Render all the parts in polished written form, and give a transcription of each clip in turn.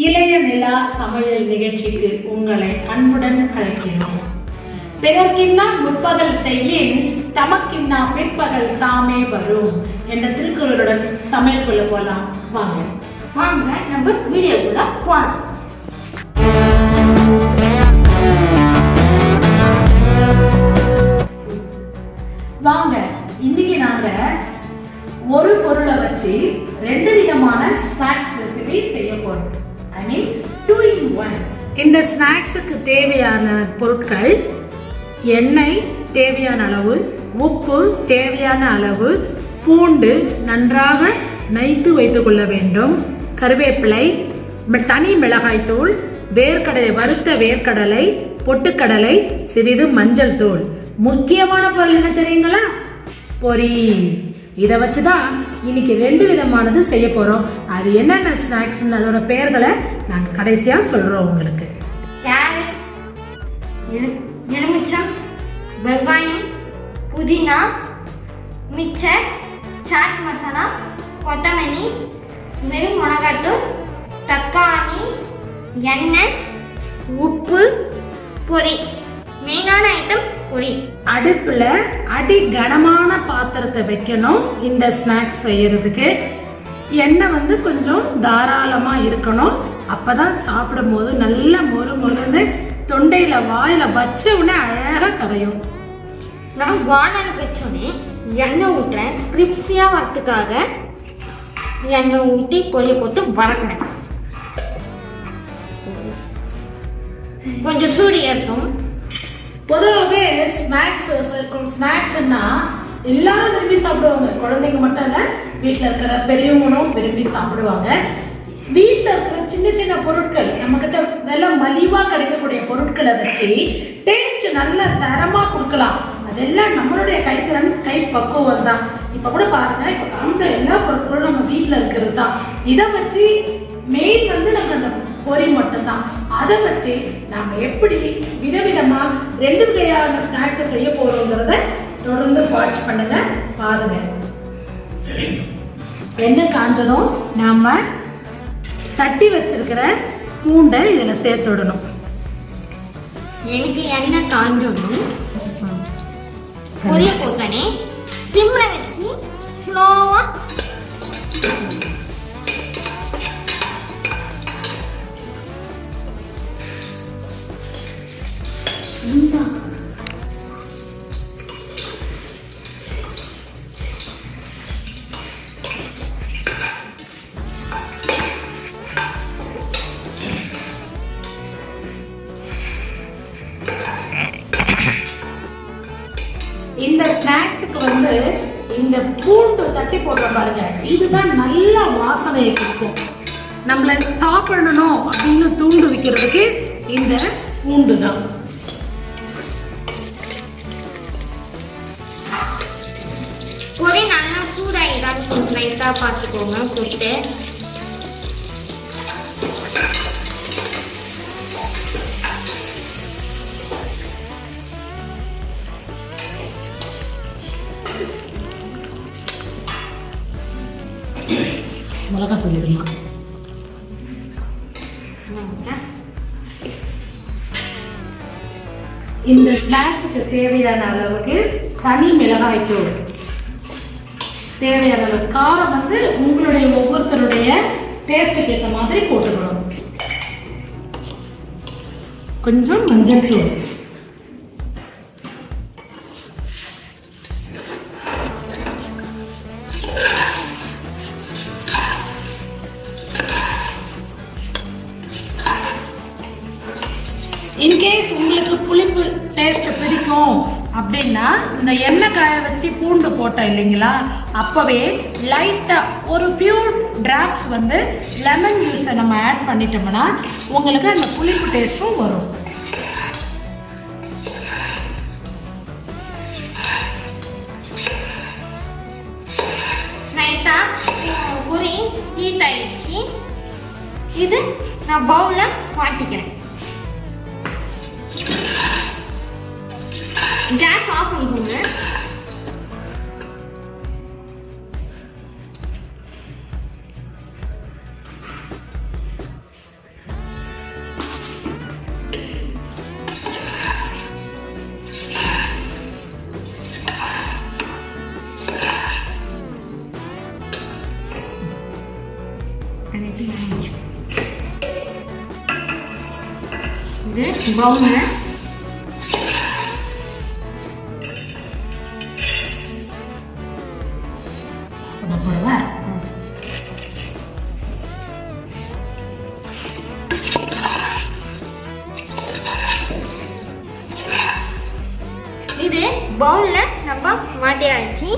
இளைய நிலா சமையல் நிகழ்ச்சிக்கு உங்களை அன்புடன் அழைக்கிறோம். பிறர்க்கின்னா முற்பகல் செய்யின் தமக்கின்னா பிற்பகல் தாமே வரும் என்ற திருக்குறளுடன் சமையலுக்குள்ள போலாம். வாங்க நம்ம வீடியோக்குள்ள போறோம். வாங்க, இன்னைக்கு நாங்க ஒரு பொருளை வச்சு 2 விதமான ஸ்நாக்ஸ் ரெசிபி செய்ய போறோம். ஐ மீன் 2 in 1. இந்த ஸ்நாக்ஸுக்கு தேவையான பொருட்கள்: எண்ணெய் தேவையான அளவு, உப்பு தேவையான அளவு, பூண்டு நன்றாக நைத்து வைத்துக் கொள்ள வேண்டும், கருவேப்பிலை, தனி மிளகாய் தூள், வேர்க்கடலை, வறுத்த வேர்க்கடலை, பொட்டுக்கடலை, சிறிது மஞ்சள் தூள். முக்கியமான பொருள் என்ன தெரியுங்களா? பொரி. இதை வச்சுதான் இன்னைக்கு 2 விதமானது செய்ய போறோம். அது என்னென்ன ஸ்நாக்ஸ், அதோட பெயர்களை நாங்க கடைசியா சொல்றோம் உங்களுக்கு. கேரட், எலுமிச்சம், வெங்காயம், புதினா, மிக்சர், சாட் மசாலா, கொத்தமல்லி, வெறும் மிளகாத்தூள், தக்காளி, எண்ணெய், உப்பு, பொரி. மெயினான ஐட்டம் பொரி. அடுப்புல அடி கனமான பாத்திரத்தை வைக்கணும். இந்த ஸ்நாக்ஸ் செய்யறதுக்கு எண்ணெய் கொஞ்சம் தாராளமா இருக்கணும். அப்பதான் சாப்பிடும் போது நல்ல மொறு மொறுன்னு தொண்டையில வாயில வச்ச உடனே அழகா கரையும். நான் வானல் வச்சோடனே எண்ணெய் ஊட்டுறேன். கிரிப்ஸியா வரத்துக்காக எண்ணெய் ஊற்றி பொரிய போட்டு வறக்கிறேன். கொஞ்சம் சூடு ஏற்கும். பொதுவாகவே ஸ்நாக்ஸ்னா எல்லாரும் விரும்பி சாப்பிடுவாங்க. குழந்தைங்க மட்டும் இல்ல, வீட்டில் இருக்கிற பெரியவங்களும் விரும்பி சாப்பிடுவாங்க. வீட்டில் இருக்கிற சின்ன சின்ன பொருட்கள், நம்ம கிட்ட விலை மலிவா கிடைக்கக்கூடிய பொருட்களை வச்சு டேஸ்ட் நல்ல தரமா கொடுக்கலாம். அதெல்லாம் நம்மளுடைய கைத்திறன், கை பக்குவம் தான். இப்ப கூட பாருங்க, இப்ப காமிச்ச எல்லா பொருட்களும் நம்ம வீட்டில் இருக்கிறது தான். இதை வச்சு மெயின் நம்ம அந்த பொரி மட்டும்தான். அதை வச்சு நாம எப்படி விதவிதமா 2 வகையான ஸ்நாக்ஸை செய்ய போறோங்கிறத தொடர்ந்து வாட்ச் பண்ணுங்க, பாருங்க. எண்ணெய் காஞ்சதும் நாம தட்டி வச்சிருக்கிற பூண்டை இதுல சேர்த்து விடணும். எனக்கு எண்ணெய் காஞ்சதும் பொரிய போட்டனே சிம்ல வச்சு ஸ்லோவா இந்த ஸ்நாக்ஸுக்கு இந்த பூண்டு தட்டி போடுற பாருங்க, இதுதான் நல்ல வாசனையை கொடுக்கும். நம்மள சாப்பிடணும் அப்படின்னு தூண்டு வைக்கிறதுக்கு இந்த பூண்டு தான். பொரி நல்லா சூடாயிடான்னு கொஞ்சம் லைட்டா பார்த்துக்கோங்க. போட்டு மிளகாய் தூள் இதெல்லாம். இந்த ஸ்நாக்ஸுக்கு தேவையான அளவுக்கு தனி மிளகாய் தூள், தேவையான அளவு காரம் உங்களுடைய ஒவ்வொருத்தருடைய டேஸ்ட்டுக்கு ஏற்ற மாதிரி போட்டுக்கணும். கொஞ்சம் மஞ்சள் தூள், இன்கேஸ் உங்களுக்கு புளிப்பு டேஸ்ட் பிடிக்கும் அப்படின்னா இந்த எண்ணெய் காய வச்சு பூண்டு போட்டோம் இல்லைங்களா, அப்பவே லைட்டா ஒரு ஃபியூ டிராப்ஸ் லெமன் ஜூஸை நம்ம ஆட் பண்ணிட்டோம்னா உங்களுக்கு அந்த புளிப்பு டேஸ்ட்டும் வரும். லைட்டா பொரி ஹீட் ஆயிடுச்சு. இது நான் பவுல்ல மாட்டிக்கிறேன். கேஸ் ஆஃப் பண்ணிக்கோங்க. இது பவுல் போடுவா. இது பவுல்ல நம்ம மாட்டியாச்சு.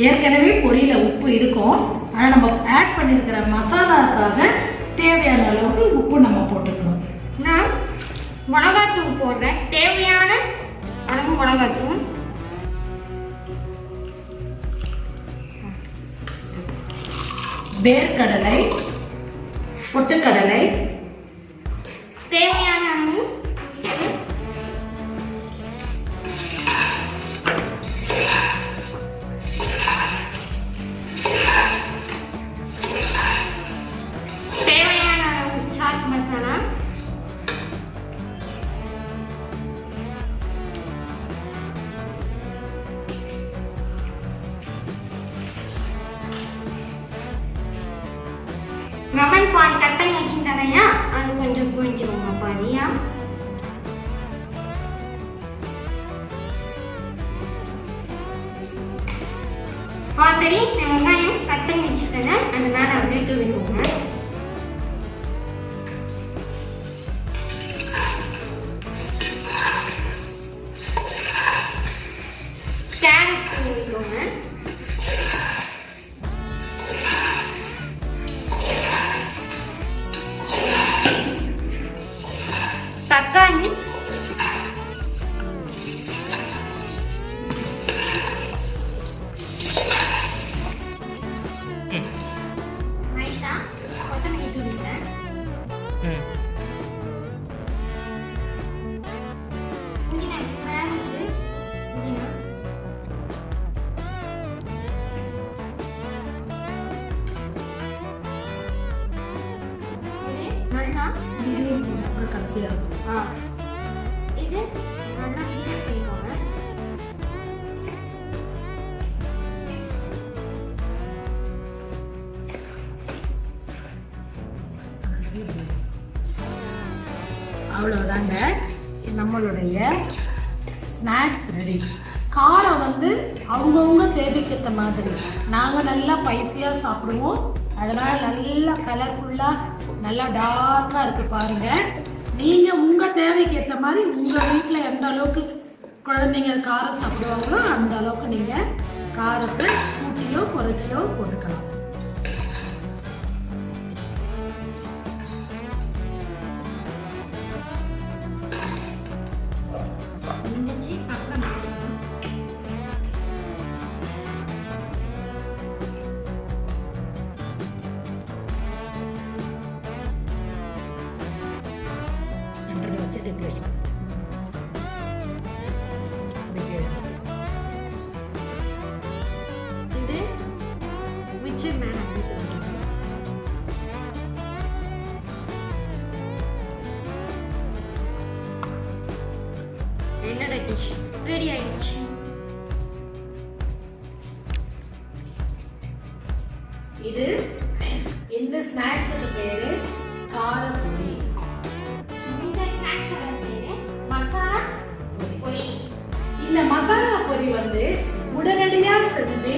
ஏற்கனவே பொரியல உப்பு இருக்கும். ஆனால் நம்ம ஆட் பண்ணியிருக்கிற மசாலாக்காக தேவையான அளவுக்கு உப்பு நம்ம போட்டுக்கணும். நான் மிளகாத்தூள் போடுறேன். தேவையான அளவு மிளகாத்தூள். வேர்க்கடலை, பொட்டுக்கடலை, தேவையான அளவு உப்பு. தேவையான அளவு சாட் மசாலா. லெமன் பால் கட் பண்ணி வச்சுட்டாரையா, அது கொஞ்சம் புரிஞ்சுக்கோங்க பாதியா. ஆல்ரெடி நான் வெங்காயம் கட் பண்ணி வச்சுருக்கேன், அந்த மேலே அப்படியே தூவிக்கோங்க. கேரட் தூவிக்கோங்க. தக்காளி, ரைத்தா, கொத்தமல்லி தூவிக்கிறேன். புதினா மேலே வந்து புதினா. இது நல்லா இது அப்புறம் கடைசியாக வச்சு இது நல்லா மிக்ஸ் பண்ணிக்கோங்க. அவ்வளோதாங்க, நம்மளுடைய ஸ்நாக்ஸ் ரெடி. காரம் வந்து அவங்கவுங்க தேவைக்கேற்ற மாதிரி. நாங்கள் நல்லா ஸ்பைசியாக சாப்பிடுவோம், அதனால் நல்லா கலர்ஃபுல்லாக நல்லா டார்க்காக இருக்குது பாருங்கள். நீங்கள் உங்கள் தேவைக்கு ஏற்ற மாதிரி உங்கள் வீட்டில் எந்த அளவுக்கு குழந்தைங்க காரம் சாப்பிடுவாங்களோ அந்த அளவுக்கு நீங்கள் காரத்தை கூட்டிலோ குறைச்சிலோ போட்டுக்கலாம். சென்டரில் வச்சு டெக்கரேஷன் இது மிச்சர் மேலே என்னோட டிஷ் ரெடி ஆயிடுச்சு. இது இந்த ஸ்நாக்ஸுக்கு பேரு காரப்பொரி. இந்த ஸ்நாக்ஸோட பேரு மசாலா பொரி. இந்த மசாலா பொரி வந்து உடனடியா செஞ்சு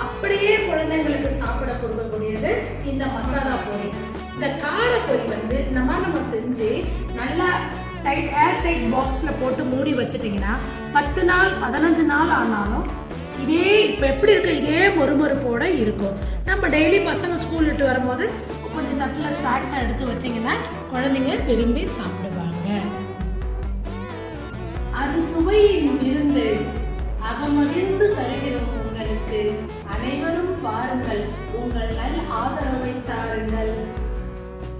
அப்படியே குழந்தைங்களுக்கு சாப்பிட கொடுக்கக்கூடியது இந்த மசாலா பொரி. இந்த காரப்பொரி வந்து நம்ம செஞ்சு நல்லா ஏர் டைட் பாக்ஸில் போட்டு மூடி வச்சுட்டிங்கன்னா 10 நாள் 15 நாள் ஆனாலும் இதே இப்போ எப்படி இருக்க இதே மொறுமொறுப்போட இருக்கும். நம்ம டெய்லி பசங்க ஸ்கூல் விட்டு வரும்போது கொஞ்சம் தட்டில் ஸ்நாக்ஸாக எடுத்து வச்சிங்கன்னா குழந்தைங்க விரும்பி சாப்பிடுவாங்க. அது சுவையின் விருந்து அகமகிழ்ந்து தருகிறோம் உங்களுக்கு. அனைவரும் பாருங்கள், உங்கள் நல் ஆதரவை தாருங்கள்.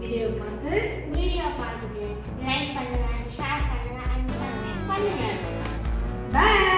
வீடியோ பார்த்துட்டு லைக் பண்ணுங்க, ஷேர் பண்ணுங்க, அண்ட் பண்ணுங்க. பாய்.